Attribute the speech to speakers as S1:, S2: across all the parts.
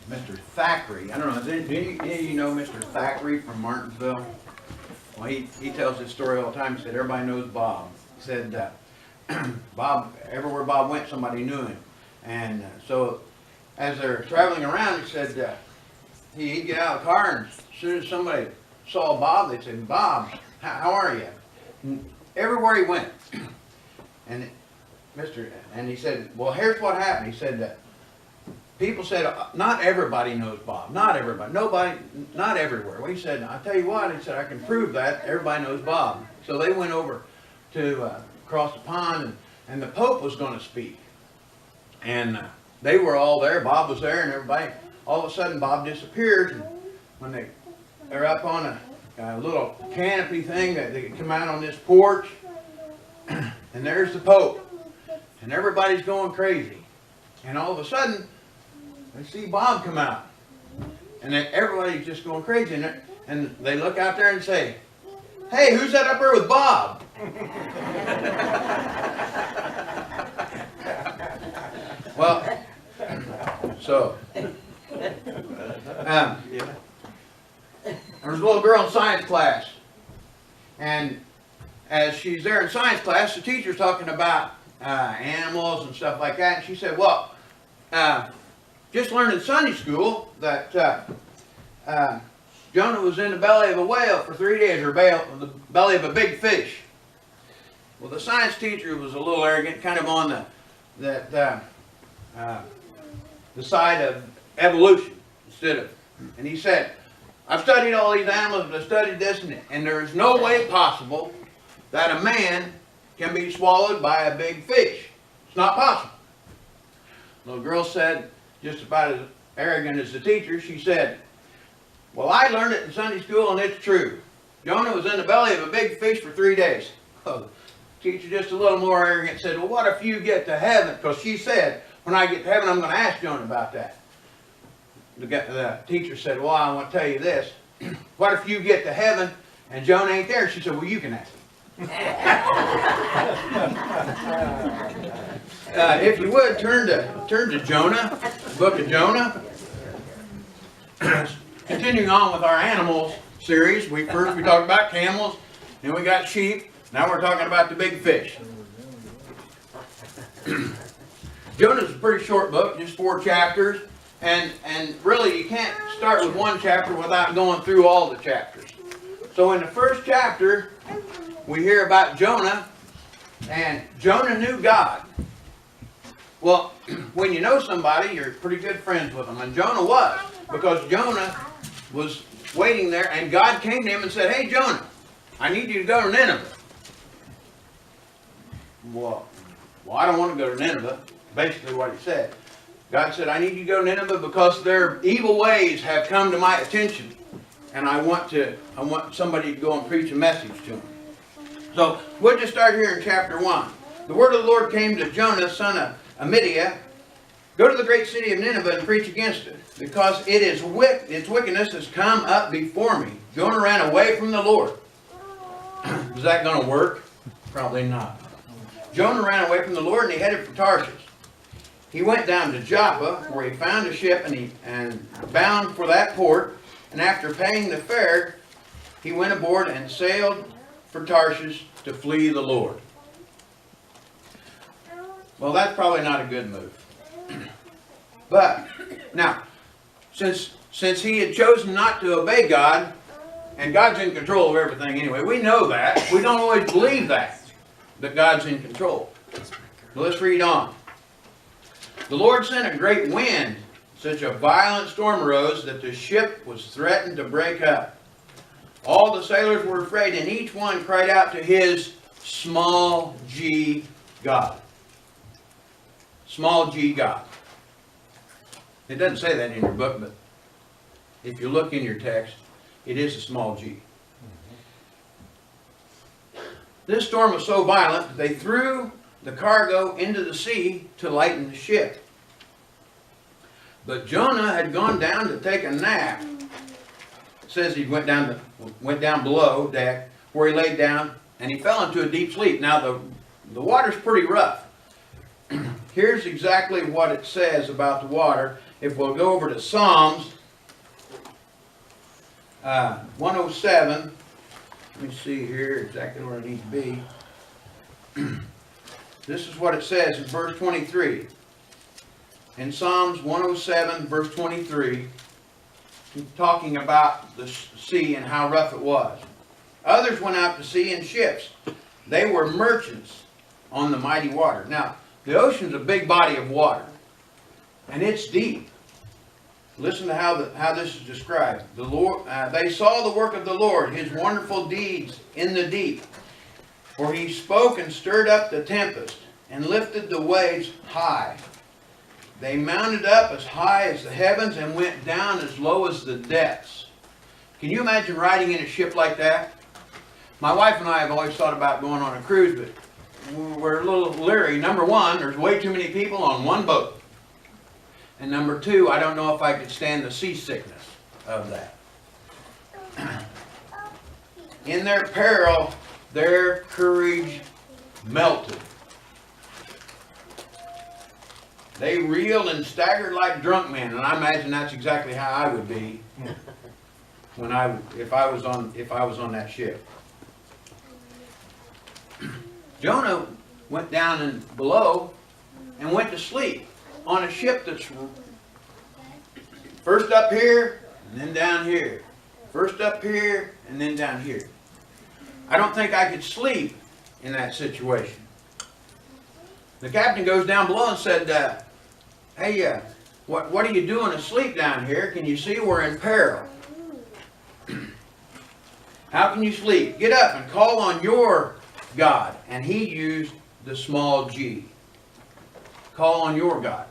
S1: Mr. Thackeray. I don't know, do any of you know Mr. Thackeray from Martinsville? Well, he tells this story all the time. He said everybody knows Bob. He said Bob, everywhere Bob went, somebody knew him. And so as they're traveling around, he said he'd get out of the car, and as soon as somebody saw Bob, they'd say, Bob, how are you? And everywhere he went. And he said, well, here's what happened. He said people said, not everybody knows Bob. Not everybody. Nobody, not everywhere. Well, he said, I'll tell you what, he said, I can prove that. Everybody knows Bob. So they went over to across the pond, and the Pope was going to speak. And they were all there. Bob was there, and everybody. All of a sudden, Bob disappeared. And when they're up on a little canopy thing, that they come out on this porch, and there's the Pope. And everybody's going crazy. And all of a sudden, they see Bob come out. And then everybody's just going crazy. And they look out there and say, hey, who's that up there with Bob? Well, so there was a little girl in science class. And as she's there in science class, the teacher's talking about animals and stuff like that. And she said, well, just learned in Sunday school that Jonah was in the belly of a whale for 3 days, or the belly of a big fish. Well, the science teacher was a little arrogant, kind of on the side of evolution and he said, I've studied all these animals, I've studied this, and there's no way possible that a man can be swallowed by a big fish. It's not possible. The little girl said, just about as arrogant as the teacher, she said, well, I learned it in Sunday school and it's true. Jonah was in the belly of a big fish for 3 days. Oh, the teacher, just a little more arrogant, said, well, what if you get to heaven? Because she said, when I get to heaven, I'm going to ask Jonah about that. The teacher said, well, I want to tell you this. What if you get to heaven and Jonah ain't there? She said, well, you can ask him. If you would, turn to Jonah, the book of Jonah. Continuing on with our animals series, first we talked about camels, then we got sheep, now we're talking about the big fish. Jonah's a pretty short book, just 4 chapters, and really you can't start with one chapter without going through all the chapters. So in the first chapter, we hear about Jonah, and Jonah knew God. Well, when you know somebody, you're pretty good friends with them, and Jonah was, because Jonah was waiting there, and God came to him and said, hey, Jonah, I need you to go to Nineveh. Well, I don't want to go to Nineveh, basically what he said. God said, I need you to go to Nineveh because their evil ways have come to my attention, and I want somebody to go and preach a message to them. So, we'll just start here in chapter 1. The word of the Lord came to Jonah, son of Amittai. Go to the great city of Nineveh and preach against it, because its wickedness has come up before me. Jonah ran away from the Lord. Is that going to work? Probably not. Jonah ran away from the Lord and he headed for Tarshish. He went down to Joppa, where he found a ship and bound for that port. And after paying the fare, he went aboard and sailed for Tarshish to flee the Lord. Well, that's probably not a good move. But now, since he had chosen not to obey God, and God's in control of everything anyway, we know that. We don't always believe that God's in control. So let's read on. The Lord sent a great wind. Such a violent storm arose that the ship was threatened to break up. All the sailors were afraid, and each one cried out to his small g God. Small g God. It doesn't say that in your book, but if you look in your text, it is a small g. This storm was so violent that they threw the cargo into the sea to lighten the ship. But Jonah had gone down to take a nap. It says he went down below deck, where he laid down, and he fell into a deep sleep. Now the water's pretty rough. Here's exactly what it says about the water if we'll go over to Psalms 107, let me see here exactly where it needs to be. This is what it says in verse 23. In Psalms 107, verse 23, talking about the sea and how rough it was. Others went out to sea in ships. They were merchants on the mighty water. Now, the ocean's a big body of water, and it's deep. Listen to how this is described. The Lord, they saw the work of the Lord, His wonderful deeds in the deep. For He spoke and stirred up the tempest, and lifted the waves high. They mounted up as high as the heavens, and went down as low as the depths. Can you imagine riding in a ship like that? My wife and I have always thought about going on a cruise, but we're a little leery. Number one, there's way too many people on one boat. And number two, I don't know if I could stand the seasickness of that. In their peril, their courage melted. They reeled and staggered like drunk men, and I imagine that's exactly how I would be if I was on that ship. Jonah went down and below and went to sleep on a ship that's first up here and then down here. First up here and then down here. I don't think I could sleep in that situation. The captain goes down below and said, hey, what are you doing asleep down here? Can you see we're in peril? How can you sleep? Get up and call on your God. And he used the small g. Call on your God.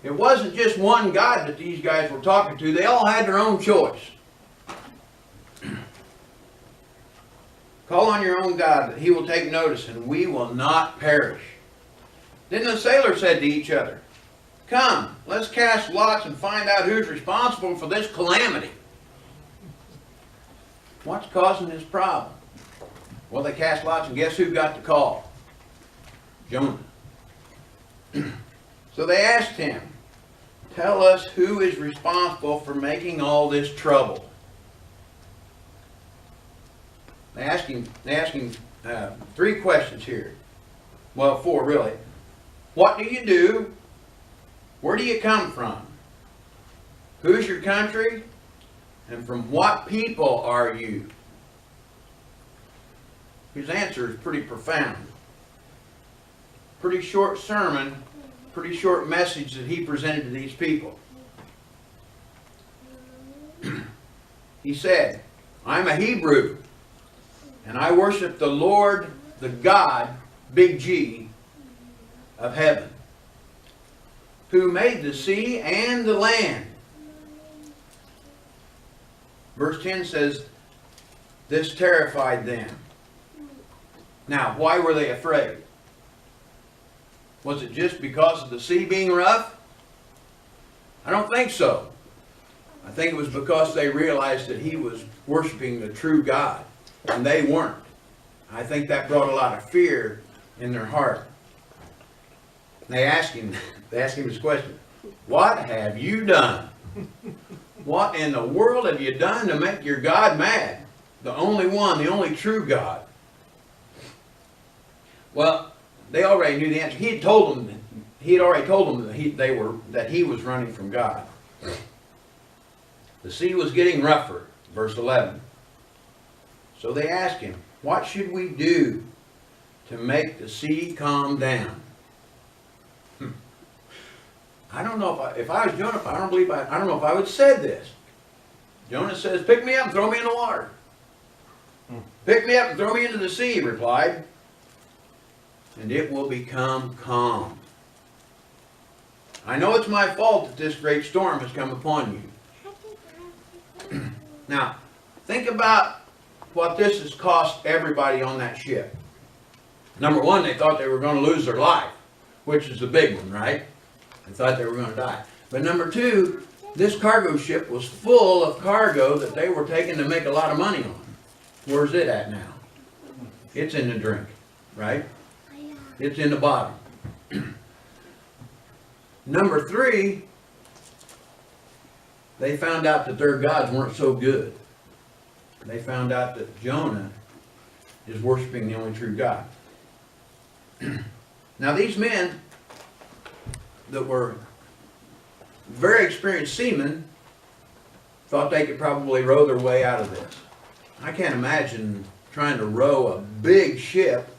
S1: It wasn't just one God that these guys were talking to. They all had their own choice. Call on your own God that He will take notice, and we will not perish. Then the sailors said to each other, come, let's cast lots and find out who's responsible for this calamity. What's causing this problem? Well, they cast lots, and guess who got the call? Jonah. So they asked him, tell us who is responsible for making all this trouble. They asked him 3 questions here. Well, 4 really. What do you do? Where do you come from? Who's your country? And from what people are you? His answer is pretty profound. Pretty short sermon, pretty short message that he presented to these people. He said, I'm a Hebrew, and I worship the Lord, the God, big G, of heaven, who made the sea and the land. Verse 10 says, this terrified them. Now, why were they afraid? Was it just because of the sea being rough? I don't think so. I think it was because they realized that he was worshiping the true God, and they weren't. I think that brought a lot of fear in their heart. They asked him this question, what have you done? What in the world have you done to make your God mad? The only one, the only true God. Well, they already knew the answer. He had already told them that he was running from God. The sea was getting rougher, verse 11. So they asked him, what should we do to make the sea calm down? I don't know if I was Jonah, I don't know if I would have said this. Jonah says, pick me up and throw me in the water. Pick me up and throw me into the sea, he replied, and it will become calm. I know it's my fault that this great storm has come upon you. Now, think about what this has cost everybody on that ship. Number one, they thought they were going to lose their life, which is the big one, right? They thought they were going to die. But number two, this cargo ship was full of cargo that they were taking to make a lot of money on. Where's it at now? It's in the drink, right? It's in the bottom. Number three, they found out that their gods weren't so good. They found out that Jonah is worshiping the only true God. Now these men that were very experienced seamen thought they could probably row their way out of this. I can't imagine trying to row a big ship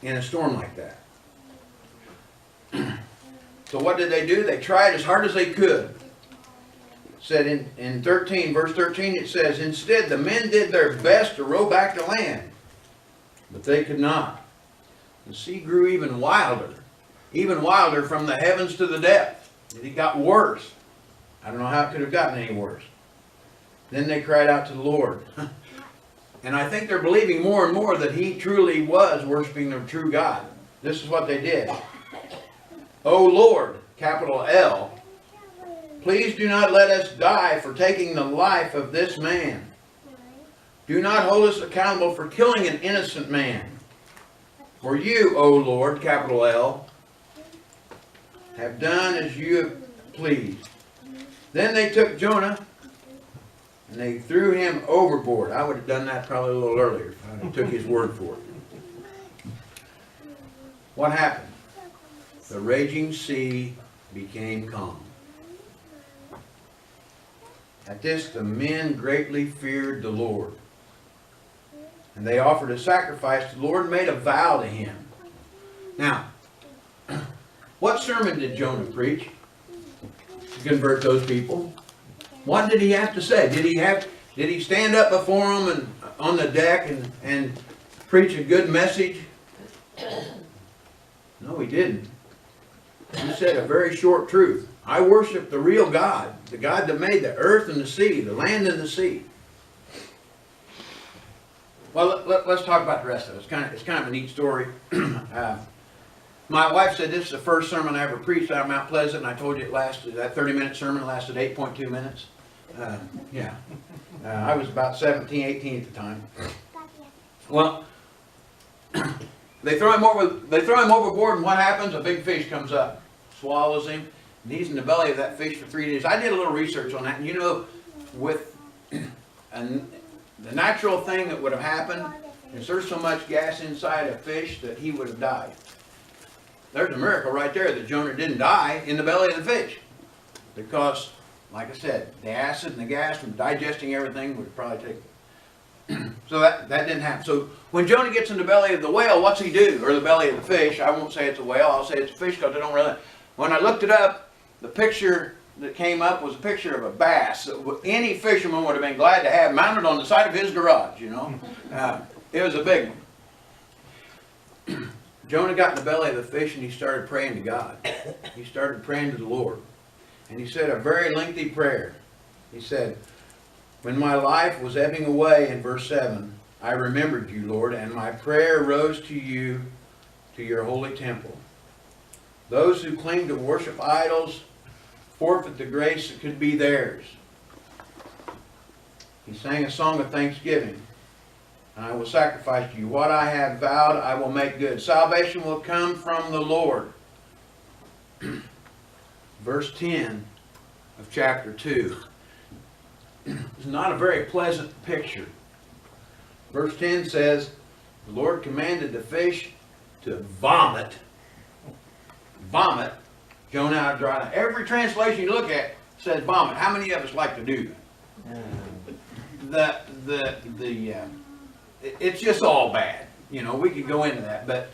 S1: in a storm like that. So what did they do? They tried as hard as they could. It said in verse 13, it says, instead the men did their best to row back to land, but they could not. The sea grew even wilder from the heavens to the depth. It got worse. I don't know how it could have gotten any worse. Then they cried out to the Lord. And I think they're believing more and more that he truly was worshiping the true God. This is what they did. O Lord, capital L, please do not let us die for taking the life of this man. Do not hold us accountable for killing an innocent man. For you, O Lord, capital L, have done as you have pleased. Then they took Jonah and they threw him overboard. I would have done that probably a little earlier if I took his word for it. What happened? The raging sea became calm. At this, the men greatly feared the Lord. And they offered a sacrifice to the Lord and made a vow to him. Now, what sermon did Jonah preach to convert those people? What did he have to say? Did he stand up before them and on the deck and preach a good message? No, he didn't. He said a very short truth. I worship the real God, the God that made the earth and the sea, the land and the sea. Well, let's talk about the rest of it. It's kind of a neat story. My wife said this is the first sermon I ever preached out of Mount Pleasant, and I told you that 30-minute sermon lasted 8.2 minutes. I was about 17, 18 at the time. Well, they throw him overboard, and what happens? A big fish comes up, swallows him, and he's in the belly of that fish for 3 days. I did a little research on that, and you know, with the natural thing that would have happened is there's so much gas inside a fish that he would have died. There's a miracle right there that Jonah didn't die in the belly of the fish. Because, like I said, the acid and the gas from digesting everything would probably take. So that didn't happen. So when Jonah gets in the belly of the whale, what's he do? Or the belly of the fish. I won't say it's a whale, I'll say it's a fish because I don't really. When I looked it up, the picture that came up was a picture of a bass. Any fisherman would have been glad to have mounted on the side of his garage, you know. It was a big one. Jonah got in the belly of the fish and he started praying to God. He started praying to the Lord. And he said a very lengthy prayer. He said, when my life was ebbing away, in verse 7, I remembered you, Lord, and my prayer rose to you, to your holy temple. Those who claim to worship idols forfeit the grace that could be theirs. He sang a song of thanksgiving. I will sacrifice to you. What I have vowed, I will make good. Salvation will come from the Lord. Verse 10 of chapter 2 is not a very pleasant picture. Verse 10 says, the Lord commanded the fish to vomit Jonah out of dry land. Every translation you look at says vomit. How many of us like to do that? It's just all bad. You know, we could go into that. But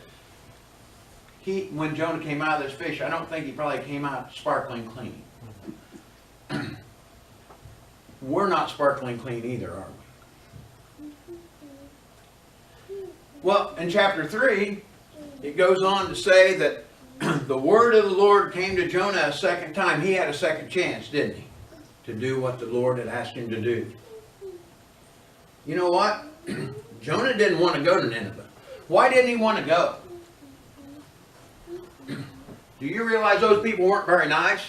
S1: when Jonah came out of this fish, I don't think he probably came out sparkling clean. We're not sparkling clean either, are we? Well, in chapter 3, it goes on to say that the word of the Lord came to Jonah a second time. He had a second chance, didn't he? To do what the Lord had asked him to do. You know what? Jonah didn't want to go to Nineveh. Why didn't he want to go? Do you realize those people weren't very nice?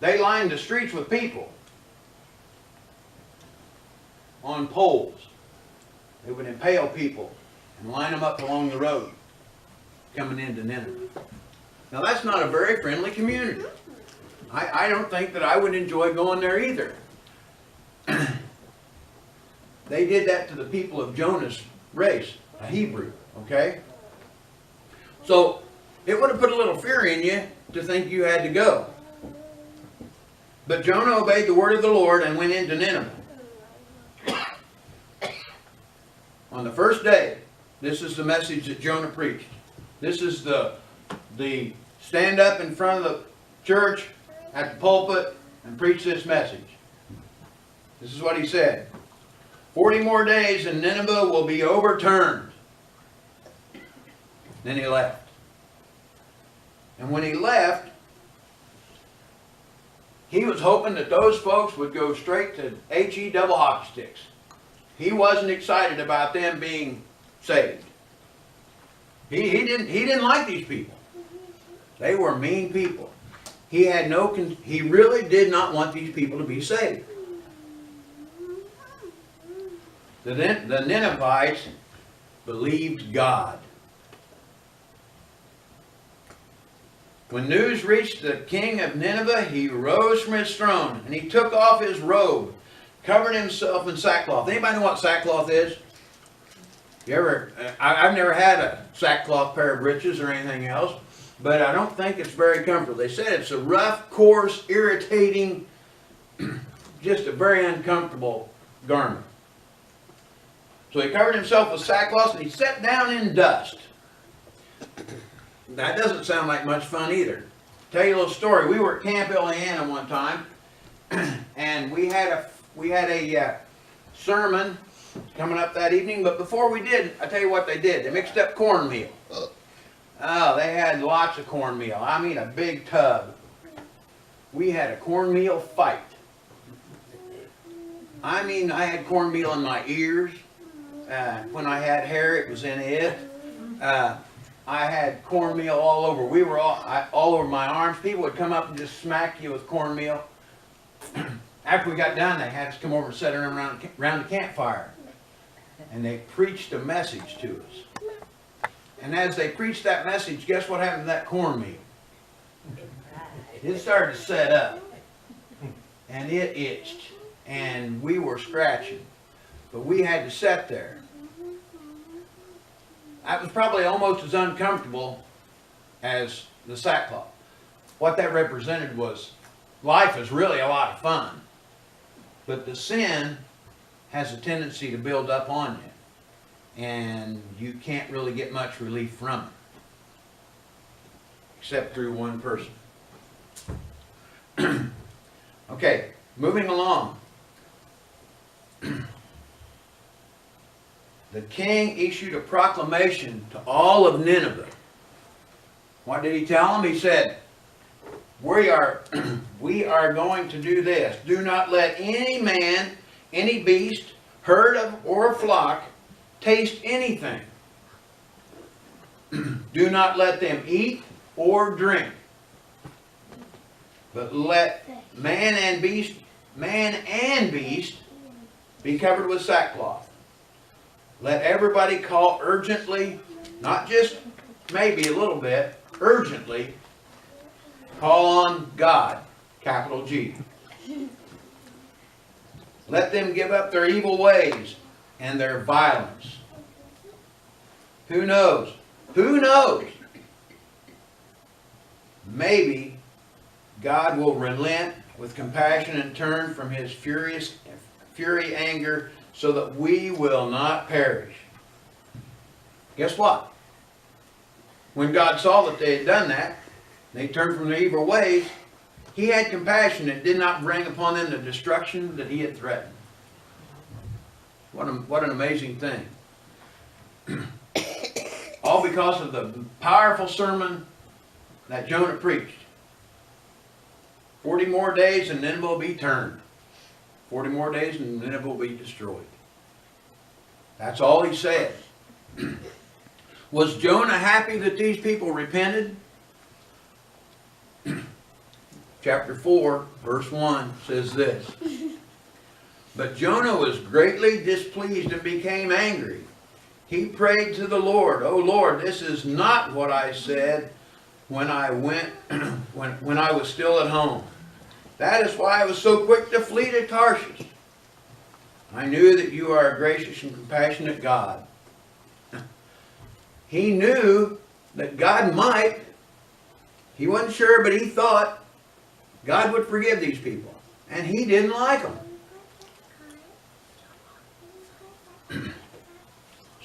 S1: They lined the streets with people on poles. They would impale people and line them up along the road coming into Nineveh. Now that's not a very friendly community. I don't think that I would enjoy going there either. They did that to the people of Jonah's race, a Hebrew, okay? So it would have put a little fear in you to think you had to go. But Jonah obeyed the word of the Lord and went into Nineveh. On the first day, this is the message that Jonah preached. This is the stand up in front of the church at the pulpit and preach this message. This is what he said. 40 more days and Nineveh will be overturned. Then he left. And when he left, he was hoping that those folks would go straight to H-E double hockey sticks. He wasn't excited about them being saved. He didn't like these people. They were mean people. He really did not want these people to be saved. The Ninevites believed God. When news reached the king of Nineveh, he rose from his throne and he took off his robe, covered himself in sackcloth. Anybody know what sackcloth is? I've never had a sackcloth pair of breeches or anything else, but I don't think it's very comfortable. They said it's a rough, coarse, irritating, just a very uncomfortable garment. So he covered himself with sackcloth and he sat down in dust. That doesn't sound like much fun either. Tell you a little story. We were at Camp Ileana one time, and we had a sermon coming up that evening. But before we did, I tell you what they did. They mixed up cornmeal. Oh, they had lots of cornmeal. I mean, a big tub. We had a cornmeal fight. I mean, I had cornmeal in my ears. When I had hair, it was in it. I had cornmeal all over. We were all over my arms. People would come up and just smack you with cornmeal. After we got done, they had us come over and sit around the campfire. And they preached a message to us. And as they preached that message, guess what happened to that cornmeal? It started to set up. And it itched. And we were scratching. But we had to sit there. That was probably almost as uncomfortable as the sackcloth. What that represented was life is really a lot of fun. But the sin has a tendency to build up on you. And you can't really get much relief from it. Except through one person. Okay, moving along. The king issued a proclamation to all of Nineveh. What did he tell them? He said, we are going to do this. Do not let any man, any beast, herd or flock taste anything. Do not let them eat or drink. But let man and beast be covered with sackcloth. Let everybody call urgently, not just maybe a little bit, urgently, call on God, capital G. Let them give up their evil ways and their violence. Who knows? Who knows? Maybe God will relent with compassion and turn from his fury, anger, so that we will not perish. Guess what? When God saw that they had done that, they turned from their evil ways, he had compassion and did not bring upon them the destruction that he had threatened. What an amazing thing. All because of the powerful sermon that Jonah preached. 40 more days and Nineveh will be turned. 40 more days and Nineveh will be destroyed. That's all he said. Was Jonah happy that these people repented? Chapter 4, verse 1 says this. But Jonah was greatly displeased and became angry. He prayed to the Lord, "O Lord, this is not what I said when I went when I was still at home. That is why I was so quick to flee to Tarshish. I knew that you are a gracious and compassionate God. He knew that God might. He wasn't sure, but he thought God would forgive these people. And he didn't like them.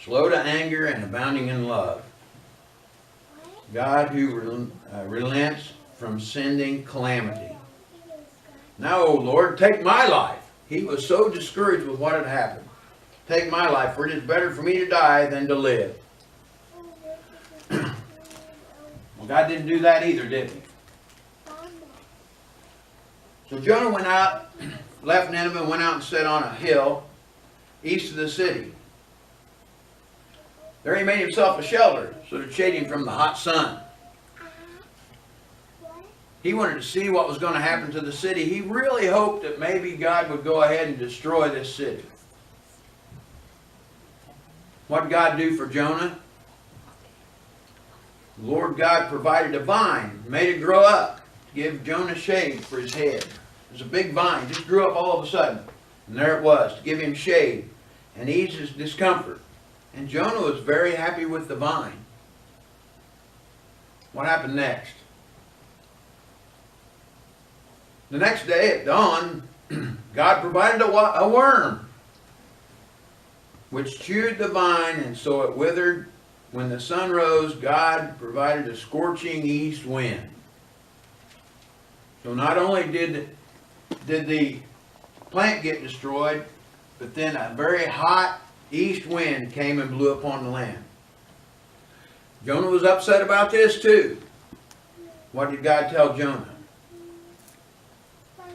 S1: Slow to anger and abounding in love. God who relents from sending calamity. Now, O Lord, take my life. He was so discouraged with what had happened. Take my life, for it is better for me to die than to live. Well, God didn't do that either, did he? So Jonah went out, left Nineveh, and went out and sat on a hill east of the city. There he made himself a shelter so to shade him from the hot sun. He wanted to see what was going to happen to the city. He really hoped that maybe God would go ahead and destroy this city. What did God do for Jonah? The Lord God provided a vine, made it grow up, to give Jonah shade for his head. It was a big vine, just grew up all of a sudden. And there it was, to give him shade and ease his discomfort. And Jonah was very happy with the vine. What happened next? The next day at dawn, God provided a worm, which chewed the vine, and so it withered. When the sun rose, God provided a scorching east wind. So not only did the plant get destroyed, but then a very hot east wind came and blew upon the land. Jonah was upset about this too. What did God tell Jonah?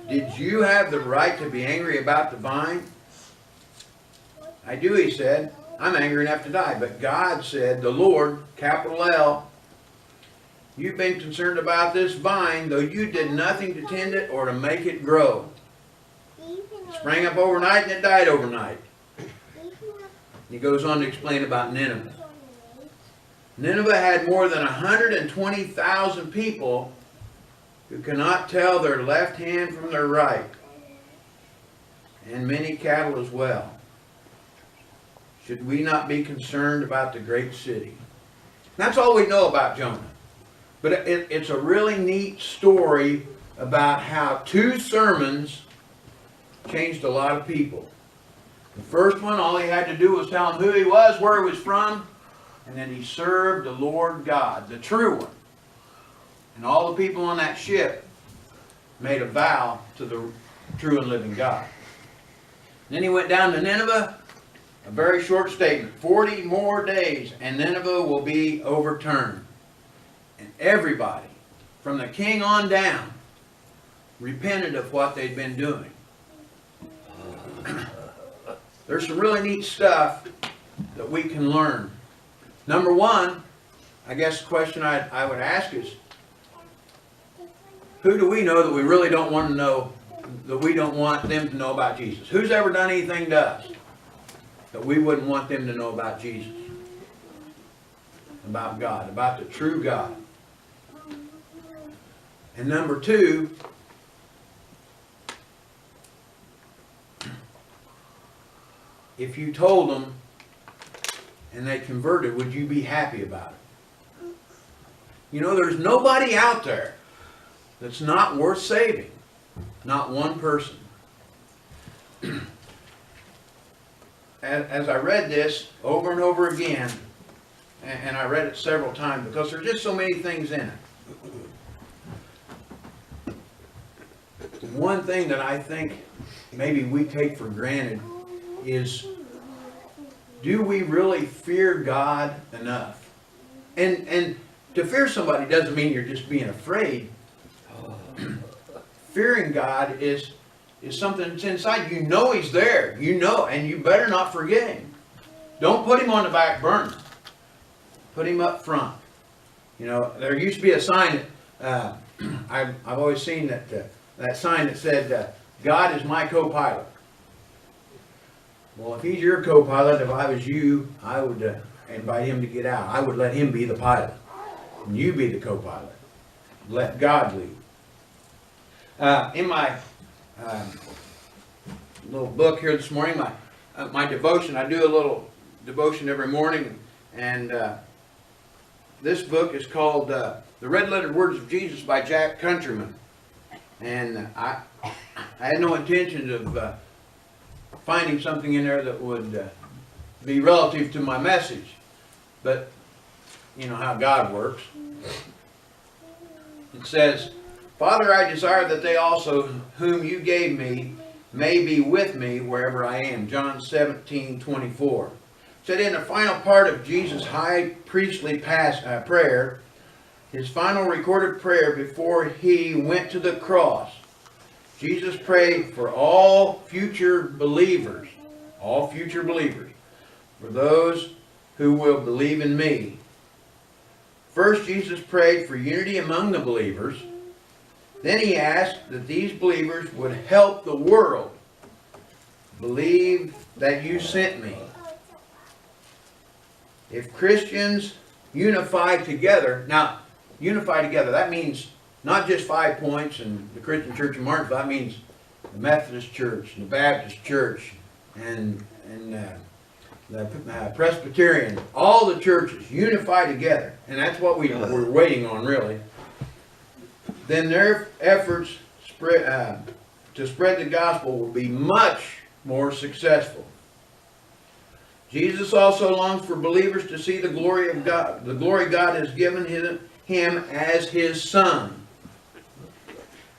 S1: Did you have the right to be angry about the vine? I do, he said. I'm angry enough to die. But God said, the Lord, capital L, you've been concerned about this vine, though you did nothing to tend it or to make it grow. It sprang up overnight and it died overnight. He goes on to explain about Nineveh. Nineveh had more than 120,000 people who cannot tell their left hand from their right, and many cattle as well. Should we not be concerned about the great city? That's all we know about Jonah. But it's a really neat story about how 2 sermons changed a lot of people. The first one, all he had to do was tell him who he was, where he was from, and then he served the Lord God, the true one. And all the people on that ship made a vow to the true and living God. Then he went down to Nineveh, a very short statement, 40 more days and Nineveh will be overturned. And everybody, from the king on down, repented of what they'd been doing. There's some really neat stuff that we can learn. Number one, I guess the question I would ask is, who do we know that we really don't want to know, that we don't want them to know about Jesus? Who's ever done anything to us that we wouldn't want them to know about Jesus? About God, about the true God. And number two, if you told them and they converted, would you be happy about it? You know, there's nobody out there that's not worth saving. Not one person. As I read this over and over again, and I read it several times because there's just so many things in it. One thing that I think maybe we take for granted is, do we really fear God enough? And to fear somebody doesn't mean you're just being afraid. Fearing God is something that's inside. You know He's there. You know, and you better not forget Him. Don't put Him on the back burner. Put Him up front. You know, there used to be a sign that I've always seen that sign that said, God is my co-pilot. Well, if He's your co-pilot, if I was you, I would invite Him to get out. I would let Him be the pilot. And you be the co-pilot. Let God lead. In my little book here this morning, my devotion, I do a little devotion every morning, and this book is called The Red Lettered Words of Jesus by Jack Countryman. And I had no intention of finding something in there that would be relative to my message, but you know how God works. It says, Father, I desire that they also whom you gave me may be with me wherever I am. John 17:24. Said in the final part of Jesus' high priestly prayer, his final recorded prayer before he went to the cross, Jesus prayed for all future believers, for those who will believe in me. First, Jesus prayed for unity among the believers. Then he asked that these believers would help the world believe that you sent me. If Christians unify together, now unify together, that means not just 5 Points and the Christian Church of Martinsville, that means the Methodist Church, and the Baptist Church, and the Presbyterian, all the churches unify together, and that's what we're waiting on, really. Then their efforts to spread the gospel will be much more successful. Jesus also longs for believers to see the glory of God, the glory God has given him as his Son.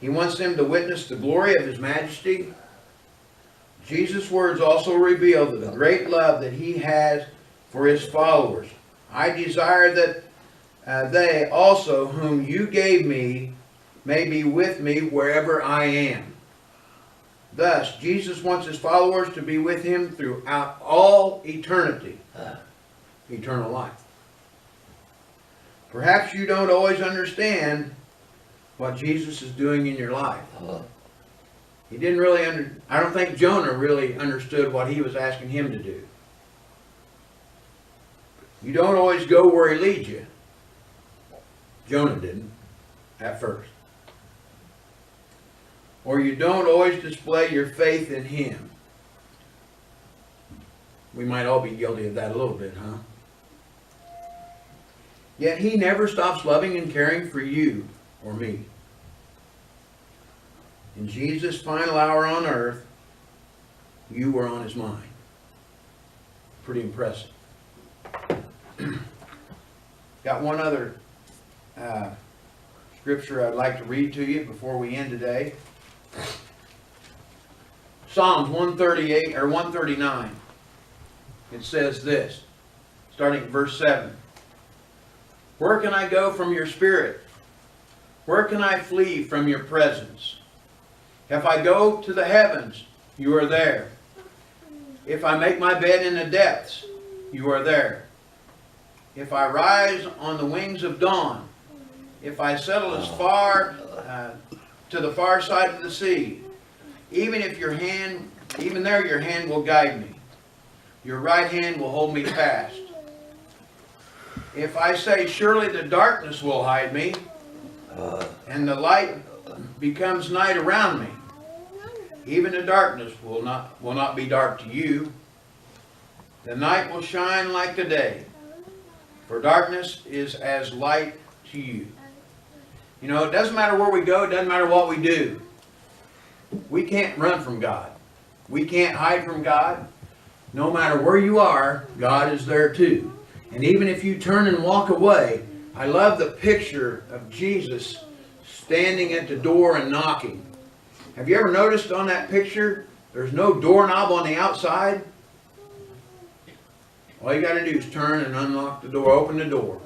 S1: He wants them to witness the glory of his majesty. Jesus' words also reveal the great love that he has for his followers. I desire that they also whom you gave me may be with me wherever I am. Thus, Jesus wants his followers to be with him throughout all eternity, eternal life. Perhaps you don't always understand what Jesus is doing in your life. He didn't really I don't think Jonah really understood what he was asking him to do. You don't always go where he leads you. Jonah didn't, at first. Or you don't always display your faith in him. We might all be guilty of that a little bit, huh? Yet he never stops loving and caring for you or me. In Jesus' final hour on earth, you were on his mind. Pretty impressive. Got one other scripture I'd like to read to you before we end today. Psalms 138 or 139. It says this, starting at verse 7. Where can I go from your spirit? Where can I flee from your presence? If I go to the heavens, you are there. If I make my bed in the depths, you are there. If I rise on the wings of dawn, if I settle as far to the far side of the sea, even there your hand will guide me. Your right hand will hold me fast. If I say, surely the darkness will hide me, and the light becomes night around me, even the darkness will not be dark to you. The night will shine like the day, for darkness is as light to you. You know, it doesn't matter where we go, it doesn't matter what we do. We can't run from God. We can't hide from God. No matter where you are, God is there too. And even if you turn and walk away, I love the picture of Jesus standing at the door and knocking. Have you ever noticed on that picture, there's no doorknob on the outside? All you got to do is turn and unlock the door, open the door.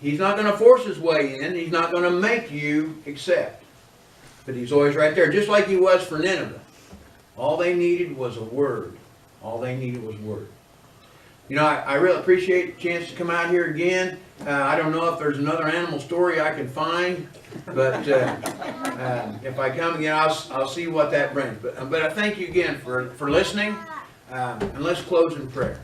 S1: He's not going to force his way in. He's not going to make you accept. But he's always right there, just like he was for Nineveh. All they needed was a word. All they needed was a word. You know, I really appreciate the chance to come out here again. I don't know if there's another animal story I can find, but if I come again, I'll see what that brings. But I thank you again for listening, and let's close in prayer.